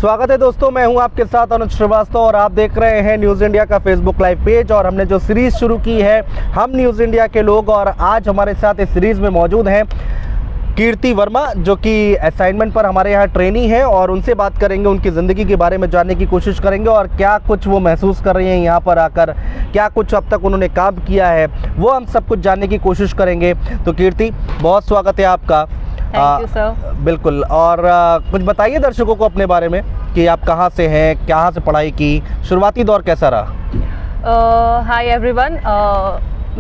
स्वागत है दोस्तों, मैं हूं आपके साथ अनुज श्रीवास्तव और आप देख रहे हैं न्यूज़ इंडिया का फेसबुक लाइव पेज। और हमने जो सीरीज़ शुरू की है हम न्यूज़ इंडिया के लोग, और आज हमारे साथ इस सीरीज़ में मौजूद हैं कीर्ति वर्मा, जो कि असाइनमेंट पर हमारे यहाँ ट्रेनी है, और उनसे बात करेंगे, उनकी ज़िंदगी के बारे में जानने की कोशिश करेंगे और क्या कुछ वो महसूस कर रही हैं यहाँ पर आकर, क्या कुछ अब तक उन्होंने काम किया है, वो हम सब कुछ जानने की कोशिश करेंगे। तो कीर्ति, बहुत स्वागत है आपका। Thank you sir. बिल्कुल। और कुछ बताइए दर्शकों को अपने बारे में कि आप कहाँ से हैं, कहाँ से पढ़ाई की, शुरुआती दौर कैसा रहा? हाय एवरीवन,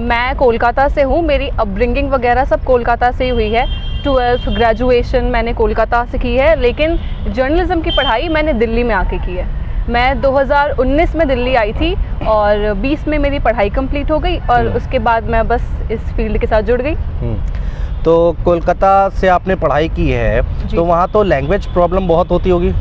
मैं कोलकाता से हूँ। मेरी अपब्रिंगिंग वगैरह सब कोलकाता से ही हुई है। 12th ग्रेजुएशन मैंने कोलकाता से की है, लेकिन जर्नलिज्म की पढ़ाई मैंने दिल्ली में आके की है। मैं 2019 में दिल्ली आई थी और 20 में मेरी पढ़ाई कंप्लीट हो गई और उसके बाद मैं बस इस फील्ड के साथ जुड़ गई। तो कोलकाता से आपने पढ़ाई की है, तो वहाँ तो लैंग्वेज प्रॉब्लम बहुत होती होगी?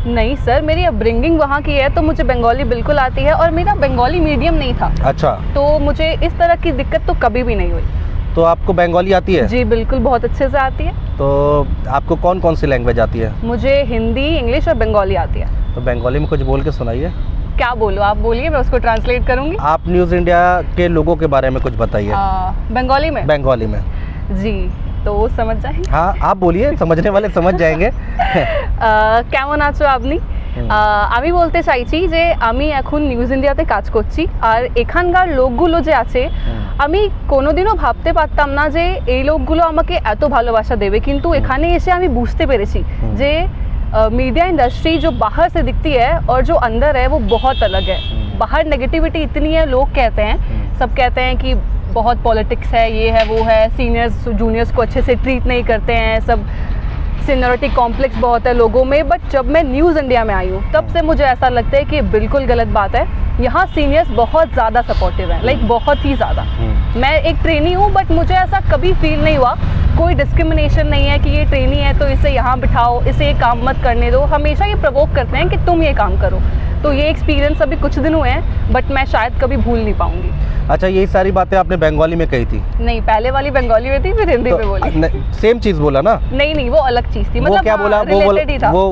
नहीं सर, मेरी अपब्रिंगिंग वहाँ की है, तो मुझे बंगाली बिल्कुल आती है और मेरा बंगाली मीडियम नहीं था। अच्छा। तो मुझे इस तरह की दिक्कत तो कभी भी नहीं हुई। तो आपको बंगाली आती है? जी बिल्कुल, बहुत अच्छे से आती है। तो आपको कौन कौन सी लैंग्वेज आती है? मुझे हिंदी, इंग्लिश और बंगाली आती है। तो बंगाली में कुछ बोल के सुनाइए। क्या बोलूँ, आप बोलिए, मैं उसको ट्रांसलेट करूँगी। आप न्यूज़ इंडिया के लोगों के बारे में कुछ बताइए। बंगाली में? बंगाली में जी, तो वो समझ जाएंगे। हाँ, आप बोलिए, समझने वाले समझ जाएंगे। কেমন আছো আপনি? আমি বলতে চাইছি যে আমি এখন নিউজ ইন্ডিয়াতে কাজ করছি, আর এখানকার লোকগুলো যে আছে আমি কোনোদিনও ভাবতে পারতাম না যে এই লোকগুলো আমাকে এত ভালোবাসা দেবে, কিন্তু এখানে এসে আমি বুঝতে পেরেছি যে मीडिया इंडस्ट्री जो बाहर से दिखती है और जो अंदर है वो बहुत अलग है। बाहर नेगेटिविटी इतनी है, लोग कहते हैं, सब कहते हैं कि बहुत पॉलिटिक्स है, ये है वो है, सीनियर्स जूनियर्स को अच्छे से ट्रीट नहीं करते हैं, सब सीनियरिटी कॉम्प्लेक्स बहुत है लोगों में। बट जब मैं न्यूज़ इंडिया में आई हूँ तब से मुझे ऐसा लगता है कि बिल्कुल गलत बात है। यहाँ सीनियर्स बहुत ज़्यादा सपोर्टिव हैं, लाइक बहुत ही ज़्यादा। मैं एक ट्रेनी हूँ बट मुझे ऐसा कभी फील नहीं हुआ, कोई डिस्क्रिमिनेशन नहीं है कि ये ट्रेनी है तो इसे यहाँ बिठाओ, इसे ये काम मत करने दो। हमेशा ये प्रवोक करते हैं कि तुम ये काम करो। तो ये एक्सपीरियंस अभी कुछ दिन हुए हैं, बट मैं शायद कभी भूल नहीं पाऊंगी। अच्छा, यही सारी बातें आपने बंगाली में कही थी? नहीं, पहले वाली बंगाली में थी, फिर हिंदी में बोली। सेम चीज़ बोला ना? नहीं, वो अलग चीज़ थी। मतलब वो क्या बोला?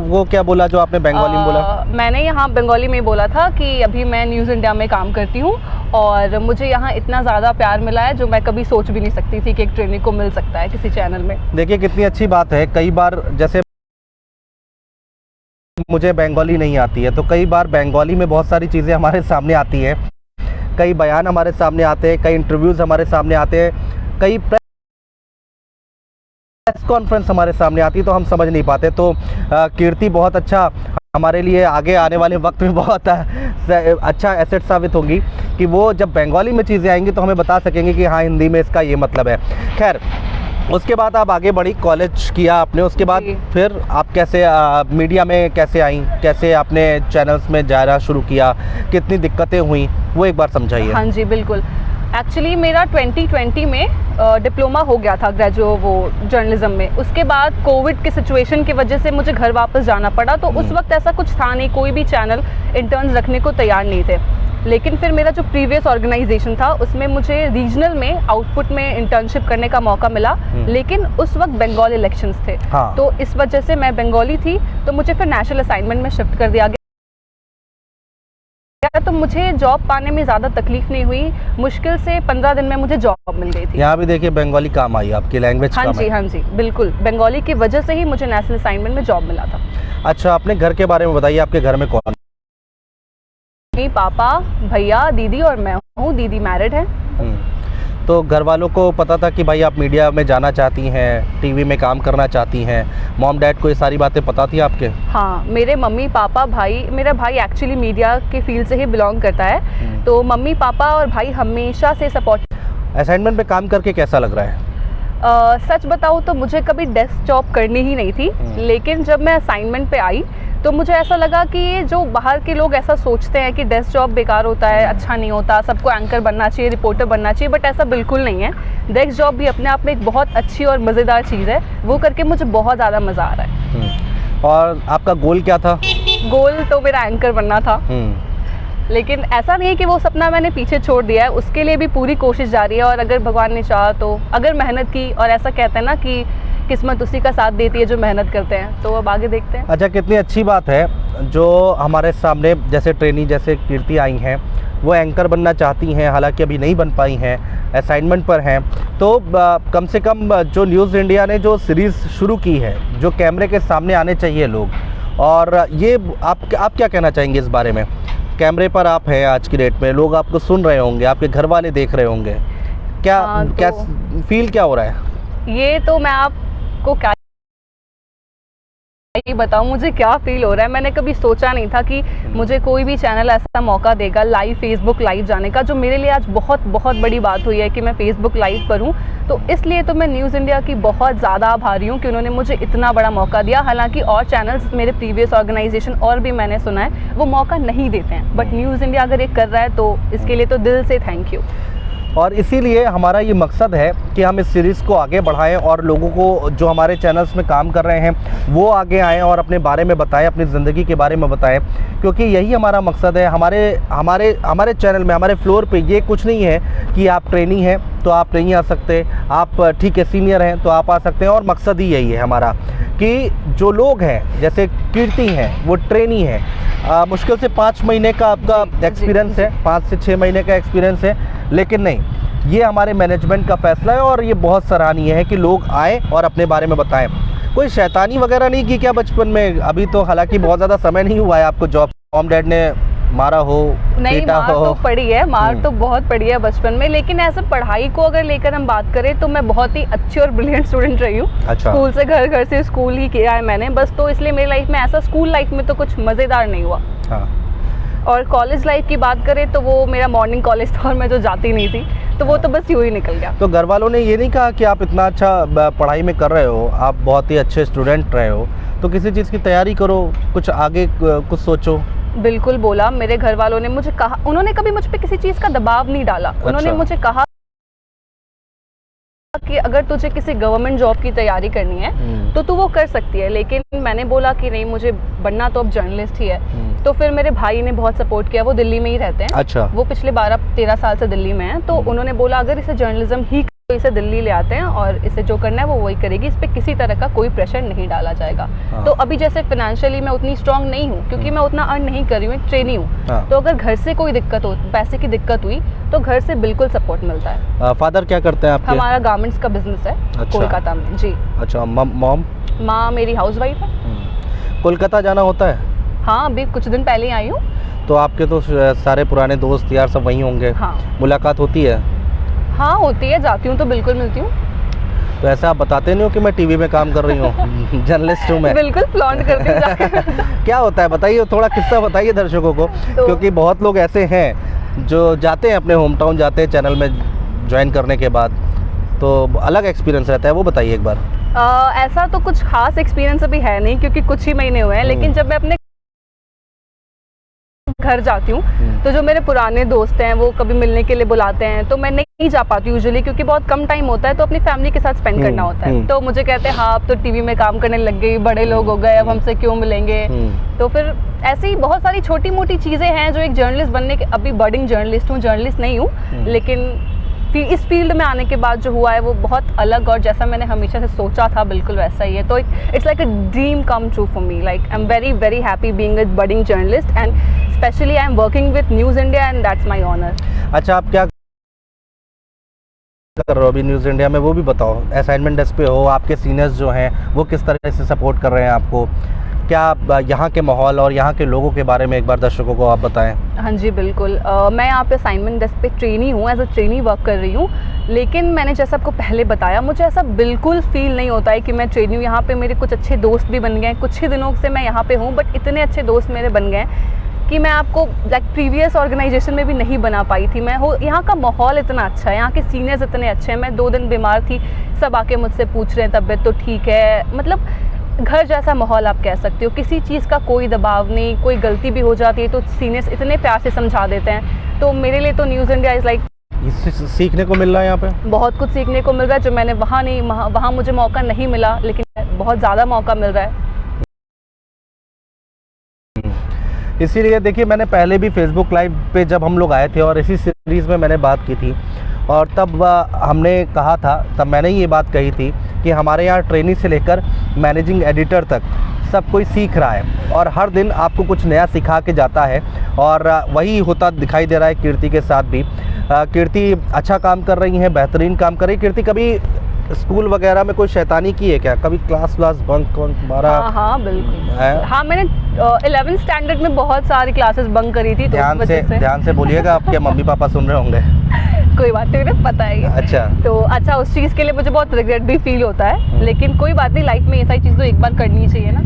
वो क्या बोला जो आपने बंगाली में बोला? मैंने यहाँ बंगाली में बोला था कि अभी मैं न्यूज़ इंडिया में काम करती हूँ और मुझे यहाँ इतना ज़्यादा प्यार मिला है जो मैं कभी सोच भी नहीं सकती थी कि एक ट्रेनिंग को मिल सकता है किसी चैनल में। देखिए कितनी अच्छी बात है। कई बार जैसे मुझे बंगाली नहीं आती है, तो कई बार बंगाली में बहुत सारी चीज़ें हमारे सामने आती हैं, कई बयान हमारे सामने आते हैं, कई इंटरव्यूज़ हमारे सामने आते हैं, कई प्रेस कॉन्फ्रेंस हमारे सामने आती है, तो हम समझ नहीं पाते। तो कीर्ति बहुत अच्छा हमारे लिए आगे आने वाले वक्त में बहुत अच्छा एसेट साबित होंगी कि वो जब बंगाली में चीज़ें आएंगी तो हमें बता सकेंगे कि हाँ, हिंदी में इसका ये मतलब है। खैर, उसके बाद आप आगे बढ़ी, कॉलेज किया आपने, उसके बाद फिर आप कैसे मीडिया में कैसे आई, कैसे आपने चैनल्स में जाना शुरू किया, कितनी दिक्कतें हुई, वो एक बार समझाइए। हाँ जी बिल्कुल। एक्चुअली मेरा 2020 में डिप्लोमा हो गया था जर्नलिज्म में। उसके बाद कोविड की सिचुएशन की वजह से मुझे घर वापस जाना पड़ा। तो उस वक्त ऐसा कुछ था नहीं, कोई भी चैनल इंटर्न्स रखने को तैयार नहीं थे। लेकिन फिर मेरा जो प्रीवियस ऑर्गेनाइजेशन था उसमें मुझे रीजनल में आउटपुट में इंटर्नशिप करने का मौका मिला, लेकिन उस वक्त बंगाल इलेक्शंस थे। हाँ। तो इस वजह से मैं बंगाली थी, तो मुझे फिर नेशनल असाइनमेंट में शिफ्ट कर दिया गया। तो मुझे जॉब पाने में ज़्यादा तकलीफ नहीं हुई, मुश्किल से 15 दिन में मुझे जॉब मिल गई थी। यहाँ भी देखिए बंगाली काम आई, आपकी लैंग्वेज काम आई। हाँ जी बिल्कुल, बंगाली की वजह से ही मुझे नेशनल असाइनमेंट में जॉब मिला था। अच्छा, अपने घर के बारे में बताइए, आपके घर में कौन? पापा, भैया, दीदी और मैं हूँ। दीदी मैरिड है। तो घर वालों को पता था कि भाई आप मीडिया में जाना चाहती हैं, टीवी में काम करना चाहती हैं? मॉम डैड को ये सारी बातें पता थी आपके? हाँ, मेरे मम्मी पापा, भाई, मेरा भाई एक्चुअली मीडिया के फील्ड से ही बिलोंग करता है, तो मम्मी पापा और भाई हमेशा से सपोर्ट। असाइनमेंट पे काम करके कैसा लग रहा है? सच बताऊँ तो मुझे कभी डेस्क जॉब करनी ही नहीं थी, लेकिन जब मैं असाइनमेंट पे आई तो मुझे ऐसा लगा कि ये जो बाहर के लोग ऐसा सोचते हैं कि डेस्क जॉब बेकार होता है, अच्छा नहीं होता, सबको एंकर बनना चाहिए, रिपोर्टर बनना चाहिए, बट ऐसा बिल्कुल नहीं है। डेस्क जॉब भी अपने आप में एक बहुत अच्छी और मज़ेदार चीज़ है, वो करके मुझे बहुत ज़्यादा मज़ा आ रहा है। और आपका गोल क्या था? गोल तो मेरा एंकर बनना था, लेकिन ऐसा नहीं है कि वो सपना मैंने पीछे छोड़ दिया है, उसके लिए भी पूरी कोशिश जारी है। और अगर भगवान ने चाहा तो, अगर मेहनत की, और ऐसा कहते हैं ना कि किस्मत उसी का साथ देती है जो मेहनत करते हैं। तो अब आगे देखते हैं। अच्छा, कितनी अच्छी बात है जो हमारे सामने जैसे ट्रेनी जैसे कीर्ति आई हैं, वो एंकर बनना चाहती हैं, हालांकि अभी नहीं बन पाई हैं, असाइनमेंट पर हैं। तो कम से कम जो न्यूज़ इंडिया ने जो सीरीज़ शुरू की है, जो कैमरे के सामने आने चाहिए लोग, और ये आप क्या कहना चाहेंगे इस बारे में? कैमरे पर आप हैं आज की डेट में, लोग आपको सुन रहे होंगे, आपके घर वाले देख रहे होंगे, क्या क्या फील क्या हो रहा है? ये तो मैं आपको क्या ही बताऊं मुझे क्या फील हो रहा है। मैंने कभी सोचा नहीं था कि मुझे कोई भी चैनल ऐसा मौका देगा लाइव, फेसबुक लाइव जाने का, जो मेरे लिए आज बहुत बहुत बड़ी बात हुई है कि मैं फेसबुक लाइव पर हूँ। तो इसलिए तो मैं न्यूज़ इंडिया की बहुत ज़्यादा आभारी हूँ कि उन्होंने मुझे इतना बड़ा मौका दिया। हालांकि और चैनल्स, मेरे प्रीवियस ऑर्गेनाइजेशन और भी मैंने सुना है, वो मौका नहीं देते हैं, बट न्यूज़ इंडिया अगर ये कर रहा है तो इसके लिए तो दिल से थैंक यू। और इसीलिए हमारा ये मकसद है कि हम इस सीरीज़ को आगे बढ़ाएं और लोगों को जो हमारे चैनल्स में काम कर रहे हैं वो आगे आएँ और अपने बारे में बताएं, अपनी ज़िंदगी के बारे में बताएं, क्योंकि यही हमारा मकसद है। हमारे चैनल में, हमारे फ्लोर पे ये कुछ नहीं है कि आप ट्रेनी हैं तो आप नहीं आ सकते, आप ठीक है सीनियर हैं तो आप आ सकते हैं। और मकसद ही यही है हमारा कि जो लोग हैं, जैसे कीर्ति हैं, वो ट्रेनी हैं, मुश्किल से 5 महीने का आपका एक्सपीरियंस है, 5 से 6 महीने का एक्सपीरियंस है, लेकिन नहीं, ये हमारे मैनेजमेंट का फैसला है और ये बहुत सराहनीय है कि लोग आए और अपने बारे में बताएं। कोई शैतानी वगैरह नहीं की क्या बचपन में? अभी तो हालांकि बहुत ज़्यादा समय नहीं हुआ है आपको जॉब, मॉम डैड ने मारा हो, नहीं, मार तो पड़ी है, मार तो बहुत पड़ी है बचपन में, लेकिन ऐसे पढ़ाई को अगर लेकर हम बात करें तो मैं बहुत ही अच्छी और ब्रिलियंट स्टूडेंट रही हूँ। अच्छा। स्कूल से घर से स्कूल ही किया है मैंने बस, तो इसलिए मेरी लाइफ में ऐसा स्कूल लाइफ में तो कुछ मज़ेदार नहीं हुआ। हाँ। और कॉलेज लाइफ की बात करें तो वो मेरा मॉर्निंग कॉलेज था और मैं जो जाती नहीं थी, तो वो तो बस यूँ ही निकल गया। तो घर वालों ने ये नहीं कहा कि आप इतना अच्छा पढ़ाई में कर रहे हो, आप बहुत ही अच्छे स्टूडेंट रहे हो, तो किसी चीज़ की तैयारी करो, कुछ आगे कुछ सोचो? बिल्कुल बोला, मेरे घर वालों ने मुझे कहा, उन्होंने कभी मुझ पे किसी चीज़ का दबाव नहीं डाला। उन्होंने मुझे कहा कि अगर तुझे किसी गवर्नमेंट जॉब की तैयारी करनी है तो तू वो कर सकती है, लेकिन मैंने बोला कि नहीं, मुझे बनना तो अब जर्नलिस्ट ही है। तो फिर मेरे भाई ने बहुत सपोर्ट किया, वो दिल्ली में ही रहते हैं। अच्छा। वो पिछले 12-13 साल से दिल्ली में हैं, तो उन्होंने बोला अगर इसे जर्नलिज्म ही तो इसे दिल्ली ले आते हैं और इसे जो करना है वो वही करेगी, इस पे किसी तरह का कोई प्रेशर नहीं डाला जाएगा। तो अभी जैसे फाइनेंशियली मैं उतनी स्ट्रांग नहीं हूँ क्योंकि मैं उतना अर्न नहीं कर रही हूँ, एक ट्रेनी हूँ। तो अगर घर से कोई दिक्कत हो, पैसे की दिक्कत हुई, तो घर से बिल्कुल सपोर्ट मिलता है। फादर क्या करते हैं आपके? हमारा गारमेंट्स का बिजनेस है। अच्छा। कोलकाता में। जी। अच्छा। मॉम? माँ मेरी हाउसवाइफ है। कोलकाता जाना होता है? हाँ, अभी कुछ दिन पहले ही आई हूँ। तो आपके तो सारे पुराने दोस्त यार सब वहीं होंगे। हाँ। मुलाकात होती है? हाँ होती है, जाती हूँ तो बिल्कुल मिलती हूँ। तो ऐसा आप बताते नहीं हो कि मैं टीवी में काम कर रही हूँ, जर्नलिस्ट हूँ मैं? बिल्कुल फ्लॉन्ट करती हूँ। क्या होता है बताइए, थोड़ा किस्सा बताइए दर्शकों को, क्योंकि बहुत लोग ऐसे हैं जो जाते हैं अपने होम टाउन, जाते हैं चैनल में ज्वाइन करने के बाद, तो अलग एक्सपीरियंस रहता है, वो बताइए एक बार। ऐसा तो कुछ खास एक्सपीरियंस अभी है नहीं क्योंकि कुछ ही महीने हुए हैं, लेकिन जब मैं अपने घर जाती हूँ तो जो मेरे पुराने दोस्त हैं वो कभी मिलने के लिए बुलाते हैं, तो मैं नहीं जा पाती यूजुअली क्योंकि बहुत कम टाइम होता है, तो अपनी फैमिली के साथ स्पेंड करना होता है। तो मुझे कहते हैं हाँ अब तो टीवी में काम करने लग गई, बड़े लोग हो गए, अब हमसे क्यों मिलेंगे। तो फिर ऐसे ही बहुत सारी छोटी मोटी चीज़ें हैं जो एक जर्नलिस्ट बनने के, अभी बर्डिंग जर्नलिस्ट हूँ, जर्नलिस्ट नहीं हूँ, लेकिन इस फील्ड में आने के बाद जो हुआ है वो बहुत अलग और जैसा मैंने हमेशा से सोचा था बिल्कुल वैसा ही है। तो it's like a dream come true for me, like I am very very happy being a budding journalist and specially I am working with news India and that's my honour. अच्छा, आप क्या कर रहे हो अभी न्यूज़ इंडिया में, वो भी बताओ। असाइनमेंट डेस्क पे हो, आपके सीनियर्स जो हैं वो किस तरह से सपोर्ट कर रहे हैं आपको, क्या यहाँ के माहौल और यहाँ के लोगों के बारे में एक बार दर्शकों को आप बताएं। हाँ जी बिल्कुल, मैं यहाँ पे असाइनमेंट डेस्क पे ट्रेनी हूँ, एज अ ट्रेनी वर्क कर रही हूँ, लेकिन मैंने जैसा आपको पहले बताया मुझे ऐसा बिल्कुल फील नहीं होता है कि मैं ट्रेनी हूँ। यहाँ पे मेरे कुछ अच्छे दोस्त भी बन गए, कुछ ही दिनों से मैं यहाँ पे हूँ, बट इतने अच्छे दोस्त मेरे बन गए कि मैं आपको लाइक प्रीवियस ऑर्गेनाइजेशन में भी नहीं बना पाई थी। मैं हो, यहाँ का माहौल इतना अच्छा है, यहाँ के सीनियर्स इतने अच्छे हैं। मैं 2 दिन बीमार थी, सब आके मुझसे पूछ रहे हैं तबीयत तो ठीक है, मतलब घर जैसा माहौल आप कह सकते हो। किसी चीज़ का कोई दबाव नहीं, कोई गलती भी हो जाती है तो सीनियर्स इतने प्यार से समझा देते हैं। तो मेरे लिए तो न्यूज़ इंडिया इज़ लाइक, सीखने को मिल रहा है यहाँ पे, बहुत कुछ सीखने को मिल रहा है जो मैंने वहाँ नहीं, वहाँ मुझे मौका नहीं मिला, लेकिन बहुत ज़्यादा मौका मिल रहा है। इसीलिए देखिए, मैंने पहले भी फेसबुक लाइव पे जब हम लोग आए थे और इसी सीरीज़ में मैंने बात की थी, और तब हमने कहा था, तब मैंने ये बात कही थी कि कि हमारे यहाँ ट्रेनी से लेकर मैनेजिंग एडिटर तक सब कोई सीख रहा है और हर दिन आपको कुछ नया सिखा के जाता है। और वही होता दिखाई दे रहा है कीर्ति के साथ भी। कीर्ति अच्छा काम कर रही हैं, बेहतरीन काम कर रही है। कीर्ति कभी स्कूल वगैरह में कोई शैतानी की है क्या? कभी क्लास बंक मारा? हाँ बिल्कुल है? हाँ, मैंने 11th स्टैंडर्ड में बहुत सारी क्लासेस बंक करी थी। ध्यान से बोलिएगा, आपके मम्मी पापा सुन रहे होंगे। कोई बात नहीं, मुझे पता है। अच्छा, तो अच्छा, उस चीज़ के लिए मुझे बहुत रिग्रेट भी फील होता है, लेकिन कोई बात नहीं, लाइफ में ये सारी चीज़ तो एक बार करनी चाहिए ना।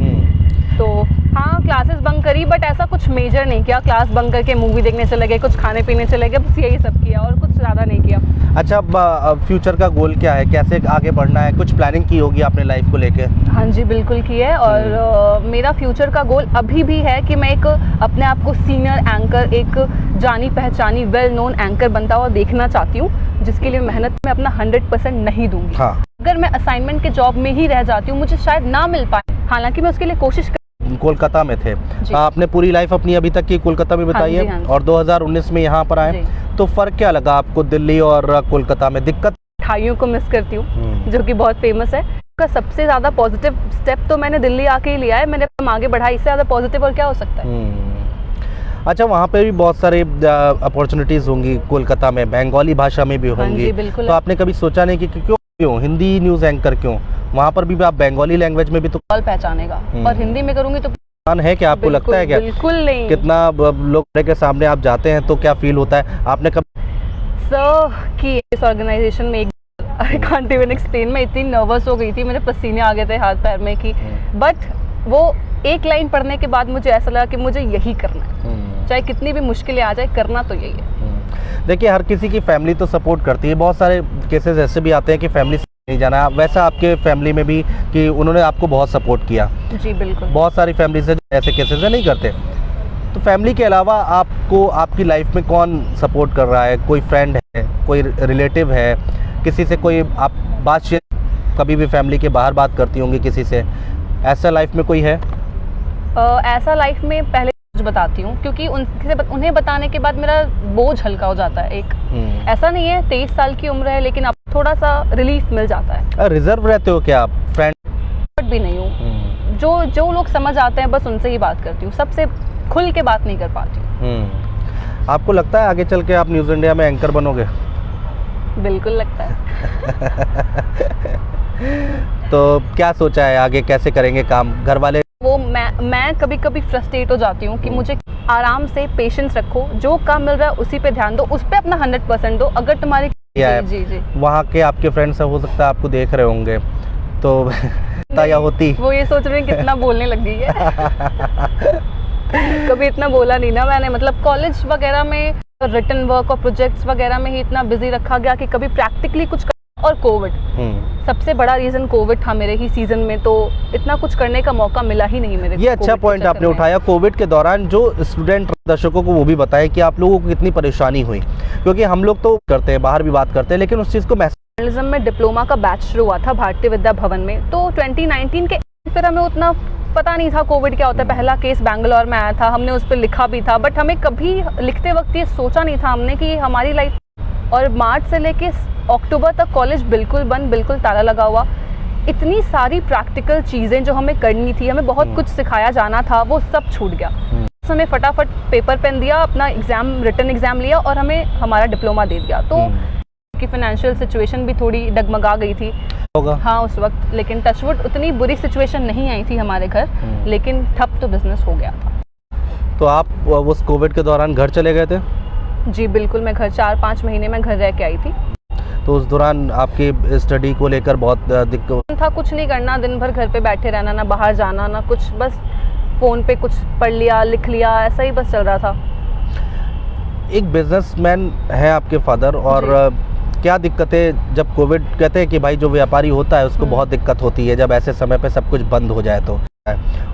तो हाँ, क्लासेस बंक करी, बट ऐसा कुछ मेजर नहीं किया। क्लास बंक करके मूवी देखने चले गए, कुछ खाने पीने चले गए, बस यही सब किया और कुछ ज़्यादा नहीं किया। अच्छा, अब फ्यूचर का गोल क्या है? कैसे आगे बढ़ना है? कुछ प्लानिंग की होगी आपने लाइफ को लेके? हाँ जी, बिल्कुल की है। और मेरा फ्यूचर का गोल अभी भी है कि मैं एक अपने आप को सीनियर एंकर, एक जानी पहचानी वेल नोन एंकर बनता हुआ देखना चाहती हूँ, जिसके लिए मेहनत में अपना 100% नहीं दूंगी। हाँ। अगर मैं असाइनमेंट के जॉब में ही रह जाती हूँ, मुझे शायद ना मिल पाए, हालांकि मैं उसके लिए कोशिश कोलकाता में थे आपने पूरी लाइफ अपनी अभी तक की कोलकाता में बिताई है। हाँ जी। और 2019 में यहाँ पर आए, तो फर्क क्या लगा आपको दिल्ली और कोलकाता में? दिक्कत? मिठाइयों को मिस करती हूँ, जो कि बहुत फेमस है। का सबसे ज़्यादा पॉजिटिव स्टेप तो मैंने दिल्ली आके ही लिया है। मैंने आगे बढ़ा, इससे ज़्यादा पॉजिटिव और क्या हो सकता है। अच्छा, वहाँ पे भी बहुत सारे अपॉर्चुनिटीज़ होंगी कोलकाता में, बंगाली भाषा में भी होंगी। तो आपने कभी सोचा नहीं कि क्यों हिंदी न्यूज़ एंकर क्यों? वहाँ पर भी आप बंगाली लैंग्वेज में भी तो पहचानेगा, और हिंदी में करूँगी तो है क्या? आपको लगता है क्या? बिल्कुल नहीं। कितना लोग के सामने आप जाते हैं तो क्या फील होता है? आपने कब कि इस ऑर्गेनाइजेशन में आई कांट इवन एक्सप्लेन, मैं इतनी नर्वस हो गई थी, मेरे पसीने आ गए थे हाथ पैर में कि बट वो एक लाइन पढ़ने के बाद मुझे ऐसा लगा कि मुझे यही करना है, चाहे कितनी भी मुश्किलें आ जाए, करना तो यही है। देखिए, हर किसी की फैमिली तो सपोर्ट करती है। बहुत सारे केसेस ऐसे भी आते हैं कि फैमिली नहीं जाना। वैसा आपके फैमिली में भी कि उन्होंने आपको बहुत सपोर्ट किया? जी बिल्कुल। बहुत सारी फैमिली से ऐसे केसेस है नहीं करते। तो फैमिली के अलावा आपको आपकी लाइफ में कौन सपोर्ट कर रहा है? कोई फ्रेंड है, कोई रिलेटिव है, किसी से कोई आप बातचीत कभी भी फैमिली के बाहर बात करती होंगी किसी से? ऐसा लाइफ में कोई है? ऐसा लाइफ में पहले कुछ बताती हूँ, क्योंकि उन्हें बताने के बाद मेरा बोझ हल्का हो जाता है। एक ऐसा नहीं है, 23 साल की उम्र है, लेकिन अब थोड़ा सा रिलीफ मिल जाता है। रिजर्व रहते हो क्या आप? फ्रेंड भी नहीं हूँ, जो लोग समझ आते हैं बस उनसे ही बात करती हूँ, सबसे खुल के बात नहीं कर पाती हूँ। आपको लगता है आगे चल के आप न्यूज़ इंडिया में एंकर बनोगे? बिल्कुल लगता है। तो क्या सोचा है आगे, कैसे करेंगे काम? घर वाले वो मैं कभी कभी फ्रस्ट्रेट हो जाती हूँ कि मुझे आराम से पेशेंस रखो, जो काम मिल रहा है उसी पे ध्यान दो, उस पे अपना 100% दो। अगर तुम्हारी जी वहाँ के आपके फ्रेंड्स हो सकता है आपको देख रहे होंगे, तो या होती वो ये सोच रहे हैं कितना बोलने लग गई है। कभी इतना बोला नहीं ना मैंने, मतलब कॉलेज वगैरह में रिटन वर्क और प्रोजेक्ट्स वगैरह में ही इतना बिजी रखा गया कि कभी प्रैक्टिकली कुछ और कोविड सबसे बड़ा रीजन कोविड था मेरे ही सीजन में, तो इतना कुछ करने का मौका मिला ही नहीं मेरे को। ये अच्छा पॉइंट आपने उठाया। कोविड के दौरान जो स्टूडेंट दर्शकों को वो भी बताया कि आप लोगों को कितनी परेशानी हुई, क्योंकि हम लोग तो करते हैं, बाहर भी बात करते हैं, लेकिन उस चीज़ को जर्नलिज्म में डिप्लोमा का बैच शुरू हुआ था भारतीय विद्या भवन में, तो 2019 के फिर हमें उतना पता नहीं था कोविड क्या होता है। पहला केस बैंगलोर में आया था, हमने उस पर लिखा भी था, बट हमें कभी लिखते वक्त ये सोचा नहीं था हमने कि हमारी लाइफ। और मार्च से लेके अक्टूबर तक कॉलेज बिल्कुल बंद, बिल्कुल ताला लगा हुआ। इतनी सारी प्रैक्टिकल चीज़ें जो हमें करनी थी, हमें बहुत कुछ सिखाया जाना था, वो सब छूट गया। हमें फटाफट पेपर पेन दिया, अपना एग्ज़ाम रिटन एग्ज़ाम लिया और हमें हमारा डिप्लोमा दे दिया। तो की फाइनेंशियल सिचुएशन भी थोड़ी डगमगा गई थी होगा हाँ उस वक्त, लेकिन टचवुड उतनी बुरी सिचुएशन नहीं आई थी हमारे घर, लेकिन ठप तो बिजनेस हो गया था। तो आप उस कोविड के दौरान घर चले गए थे? जी बिल्कुल, मैं घर 4-5 महीने में घर रह के आई थी। तो उस दौरान आपकी स्टडी को लेकर बहुत दिक्कत था? कुछ नहीं करना, दिन भर घर पे बैठे रहना, ना बाहर जाना ना कुछ, बस फ़ोन पे कुछ पढ़ लिया, लिख लिया, ऐसा ही बस चल रहा था। एक बिजनेसमैन है आपके फादर, और क्या दिक्कतें जब कोविड, कहते हैं कि भाई जो व्यापारी होता है उसको बहुत दिक्कत होती है जब ऐसे समय पे सब कुछ बंद हो जाए तो,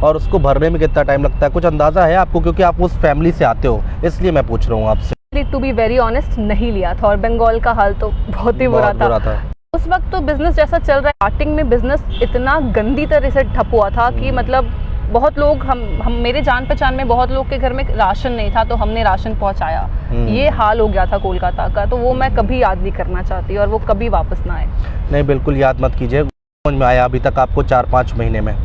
और उसको भरने में कितना टाइम लगता है, कुछ अंदाज़ा है आपको? क्योंकि आप उस फैमिली से आते हो, इसलिए मैं पूछ रहा हूँ आपसे। टू बी वेरी ऑनेस्ट, नहीं लिया था, और बंगाल का हाल तो बहुत ही बुरा था। उस वक्त तो बिजनेस जैसा चल रहा है, स्टार्टिंग में बिजनेस इतना गंदी तरह से ठप हुआ था कि मतलब बहुत लोग हम मेरे जान पहचान में बहुत लोग के घर में राशन नहीं था, तो हमने राशन पहुंचाया। ये हाल हो गया था कोलकाता का, तो वो मैं कभी याद नहीं करना चाहती और वो कभी वापस ना आए। नहीं, बिल्कुल याद मत कीजिए। समझ में आया अभी तक आपको 4-5 महीने में?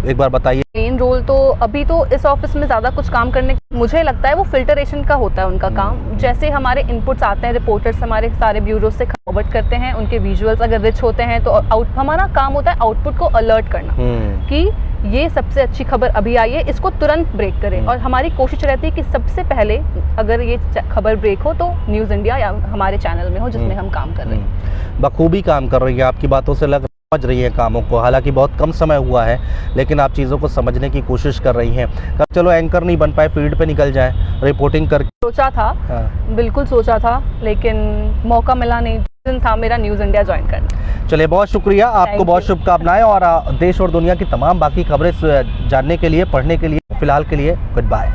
एक बार बताइए। मेन रोल तो अभी तो इस ऑफिस में ज़्यादा कुछ काम करने, मुझे लगता है वो फिल्टरेशन का होता है उनका काम। जैसे हमारे इनपुट्स आते हैं, रिपोर्टर्स हमारे सारे ब्यूरो से फॉरवर्ड करते हैं, उनके विजुअल्स अगर रिच होते हैं तो हमारा काम होता है आउटपुट को अलर्ट करना कि ये सबसे अच्छी खबर अभी आई है, इसको तुरंत ब्रेक करें। और हमारी कोशिश रहती है कि सबसे पहले अगर ये खबर ब्रेक हो तो न्यूज़ इंडिया या हमारे चैनल में हो जिसमें हम काम कर रहे हैं। बखूबी काम कर रही है, आपकी बातों से लग समझ रही है कामों को। हालांकि बहुत कम समय हुआ है लेकिन आप चीज़ों को समझने की कोशिश कर रही हैं। कब चलो एंकर नहीं बन पाए, फील्ड पे निकल जाएं, रिपोर्टिंग करके सोचा था। हाँ। बिल्कुल सोचा था लेकिन मौका मिला नहीं, दिन था मेरा न्यूज़ इंडिया ज्वाइन करना। चलिए बहुत शुक्रिया, आपको बहुत शुभकामनाएं और देश और दुनिया की तमाम बाकी खबरें जानने के लिए, पढ़ने के लिए, फिलहाल के लिए गुड बाय।